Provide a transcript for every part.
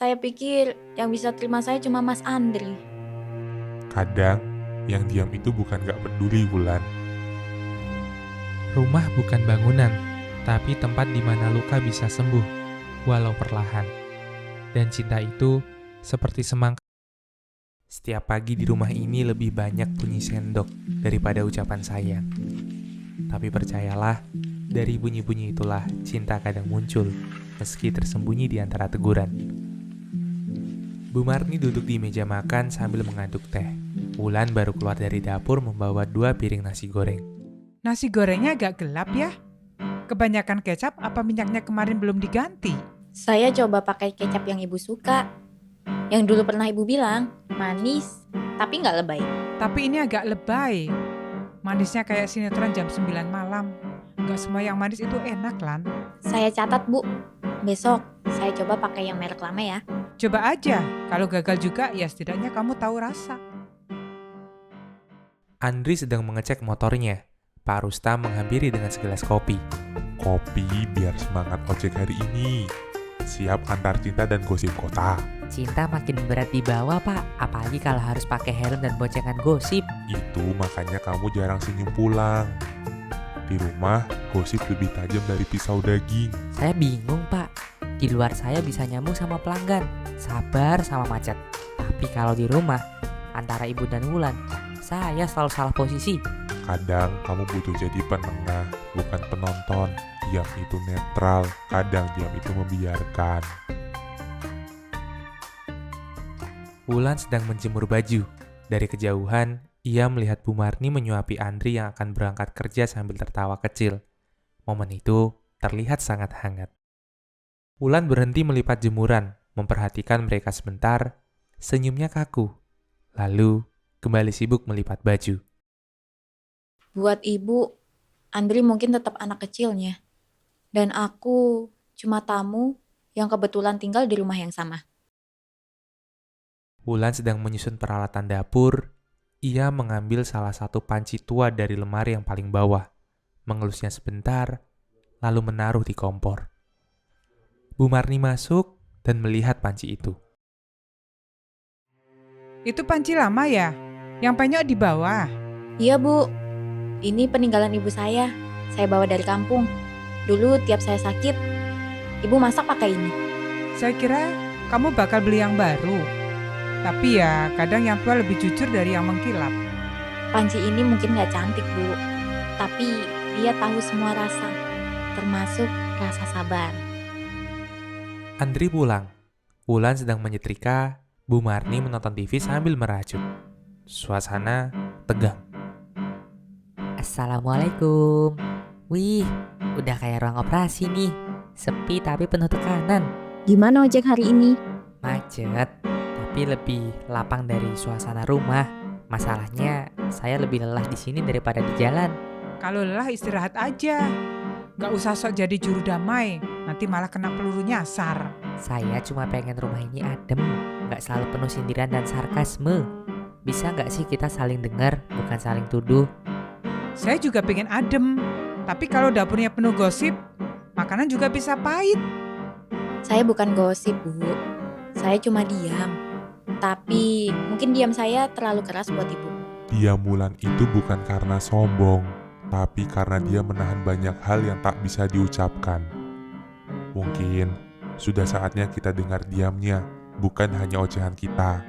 Saya pikir yang bisa terima saya cuma Mas Andri. Kadang, yang diam itu bukan gak peduli, Wulan. Rumah bukan bangunan, tapi tempat di mana luka bisa sembuh, walau perlahan. Dan cinta itu seperti semangka. Setiap pagi di rumah ini lebih banyak bunyi sendok daripada ucapan sayang. Tapi percayalah, dari bunyi-bunyi itulah cinta kadang muncul, meski tersembunyi di antara teguran. Bu Marni duduk di meja makan sambil mengaduk teh. Wulan baru keluar dari dapur membawa 2 piring nasi goreng. Nasi gorengnya agak gelap ya. Kebanyakan kecap apa minyaknya kemarin belum diganti? Saya coba pakai kecap yang ibu suka. Yang dulu pernah ibu bilang, manis, tapi nggak lebay. Tapi ini agak lebay. Manisnya kayak sinetron jam 9 malam. Nggak semua yang manis itu enak, Lan. Saya catat, Bu. Besok saya coba pakai yang merek lama ya. Coba aja. Kalau gagal juga, ya setidaknya kamu tahu rasa. Andri sedang mengecek motornya. Pak Rustam menghampiri dengan segelas kopi. Kopi biar semangat ojek hari ini. Siap antar cinta dan gosip kota. Cinta makin berat dibawa, Pak. Apalagi kalau harus pakai helm dan boncengan gosip. Itu makanya kamu jarang senyum pulang. Di rumah, gosip lebih tajam dari pisau daging. Saya bingung, Pak. Di luar saya bisa nyambung sama pelanggan, sabar sama macet. Tapi kalau di rumah, antara ibu dan Wulan, saya selalu salah posisi. Kadang kamu butuh jadi penengah, bukan penonton. Diam itu netral, kadang diam itu membiarkan. Wulan sedang menjemur baju. Dari kejauhan, ia melihat Bu Marni menyuapi Andri yang akan berangkat kerja sambil tertawa kecil. Momen itu terlihat sangat hangat. Wulan berhenti melipat jemuran, memperhatikan mereka sebentar, senyumnya kaku. Lalu, kembali sibuk melipat baju. Buat ibu, Andri mungkin tetap anak kecilnya. Dan aku cuma tamu yang kebetulan tinggal di rumah yang sama. Wulan sedang menyusun peralatan dapur. Ia mengambil salah satu panci tua dari lemari yang paling bawah, mengelusnya sebentar, lalu menaruh di kompor. Bu Marni masuk dan melihat panci itu. Itu panci lama ya? Yang penyok di bawah. Iya, Bu. Ini peninggalan ibu saya. Saya bawa dari kampung. Dulu tiap saya sakit, ibu masak pakai ini. Saya kira kamu bakal beli yang baru. Tapi ya, kadang yang tua lebih jujur dari yang mengkilap. Panci ini mungkin nggak cantik, Bu. Tapi dia tahu semua rasa, termasuk rasa sabar. Andri pulang. Wulan sedang menyetrika, Bu Marni menonton TV sambil merajut. Suasana tegang. Assalamualaikum. Wih, udah kayak ruang operasi nih. Sepi tapi penuh tekanan. Gimana ojek hari ini? Macet, tapi lebih lapang dari suasana rumah. Masalahnya, saya lebih lelah di sini daripada di jalan. Kalau lelah istirahat aja. Nggak usah sok jadi juru damai. Nanti malah kena peluru nyasar. Saya cuma pengen rumah ini adem, nggak selalu penuh sindiran dan sarkasme. Bisa nggak sih kita saling dengar, bukan saling tuduh? Saya juga pengen adem. Tapi kalau dapurnya penuh gosip, makanan juga bisa pahit. Saya bukan gosip, Bu. Saya cuma diam. Tapi mungkin diam saya terlalu keras buat ibu. Diam Wulan itu bukan karena sombong, tapi karena dia menahan banyak hal yang tak bisa diucapkan. Mungkin sudah saatnya kita dengar diamnya, bukan hanya ocehan kita.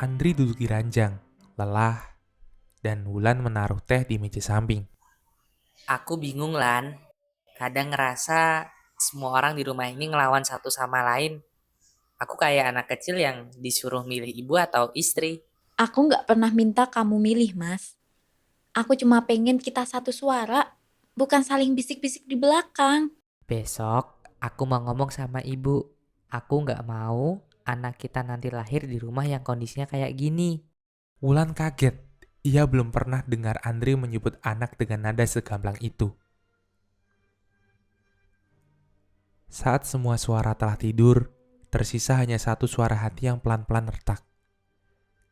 Andri duduk di ranjang, lelah, dan Wulan menaruh teh di meja samping. Aku bingung, Lan. Kadang ngerasa semua orang di rumah ini ngelawan satu sama lain. Aku kayak anak kecil yang disuruh milih ibu atau istri. Aku nggak pernah minta kamu milih, Mas. Aku cuma pengen kita satu suara, bukan saling bisik-bisik di belakang. Besok aku mau ngomong sama ibu. Aku nggak mau anak kita nanti lahir di rumah yang kondisinya kayak gini. Wulan kaget. Ia belum pernah dengar Andri menyebut anak dengan nada segamblang itu. Saat semua suara telah tidur, tersisa hanya satu suara hati yang pelan-pelan retak.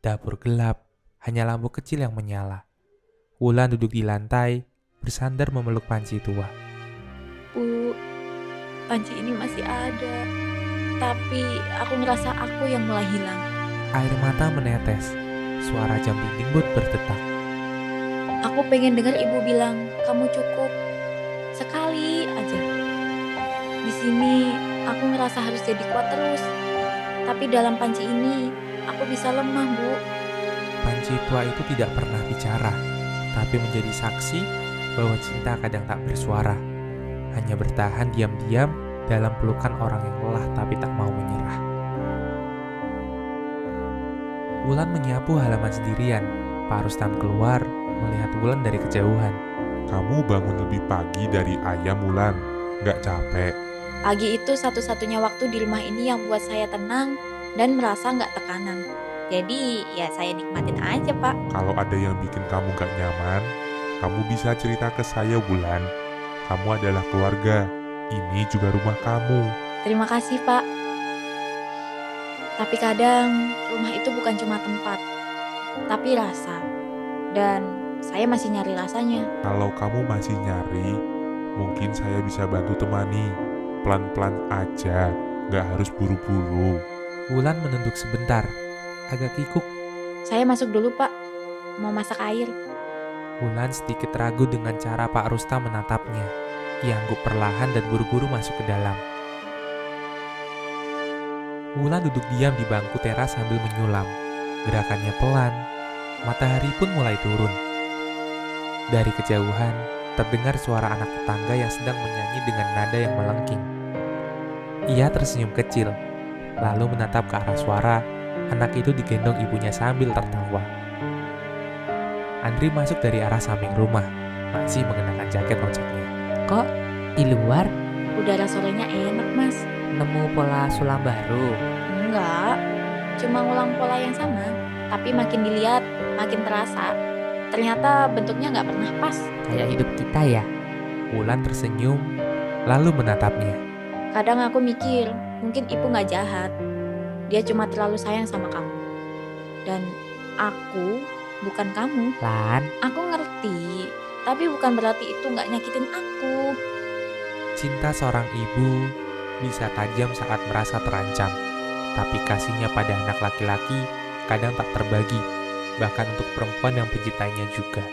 Dapur gelap, hanya lampu kecil yang menyala. Wulan duduk di lantai, bersandar memeluk panci tua. Bu, panci ini masih ada. Tapi aku ngerasa aku yang mulai hilang. Air mata menetes. Suara jam dinding pun berdetak. Aku pengen dengar ibu bilang, kamu cukup. Sekali aja. Di sini aku ngerasa harus jadi kuat terus. Tapi dalam panci ini, aku bisa lemah, Bu. Panci tua itu tidak pernah bicara, tapi menjadi saksi bahwa cinta kadang tak bersuara. Hanya bertahan diam-diam dalam pelukan orang yang lelah tapi tak mau menyerah. Wulan menyapu halaman sendirian. Pak Rustam keluar, melihat Wulan dari kejauhan. Kamu bangun lebih pagi dari ayam, Wulan. Nggak capek? Pagi itu satu-satunya waktu di rumah ini yang buat saya tenang dan merasa nggak tekanan. Jadi ya saya nikmatin aja, Pak. Kalau ada yang bikin kamu nggak nyaman, kamu bisa cerita ke saya, Wulan. Kamu adalah keluarga. Ini juga rumah kamu. Terima kasih, Pak. Tapi kadang rumah itu bukan cuma tempat, tapi rasa. Dan saya masih nyari rasanya. Kalau kamu masih nyari, mungkin saya bisa bantu temani. Pelan-pelan aja, nggak harus buru-buru. Wulan menunduk sebentar, agak kikuk. Saya masuk dulu, Pak. Mau masak air. Wulan sedikit ragu dengan cara Pak Rustam menatapnya. Ia angguk perlahan dan buru-buru masuk ke dalam. Wulan duduk diam di bangku teras sambil menyulam. Gerakannya pelan. Matahari pun mulai turun. Dari kejauhan, terdengar suara anak tetangga yang sedang menyanyi dengan nada yang melengking. Ia tersenyum kecil, lalu menatap ke arah suara. Anak itu digendong ibunya sambil tertawa. Andri masuk dari arah samping rumah, masih mengenakan jaket ojeknya. Kok di luar Udara sorenya enak, Mas. nemu pola sulam baru? Enggak, cuma ngulang pola yang sama. Tapi makin dilihat, makin terasa. Ternyata bentuknya nggak pernah pas. Kayak hidup kita ya? Wulan tersenyum, lalu menatapnya. Kadang aku mikir, mungkin ibu nggak jahat. Dia cuma terlalu sayang sama kamu. Dan aku bukan kamu. Lan, Aku ngerti, tapi bukan berarti itu nggak nyakitin aku. Cinta seorang ibu bisa tajam saat merasa terancam, tapi kasihnya pada anak laki-laki kadang tak terbagi, bahkan untuk perempuan yang mencintainya juga.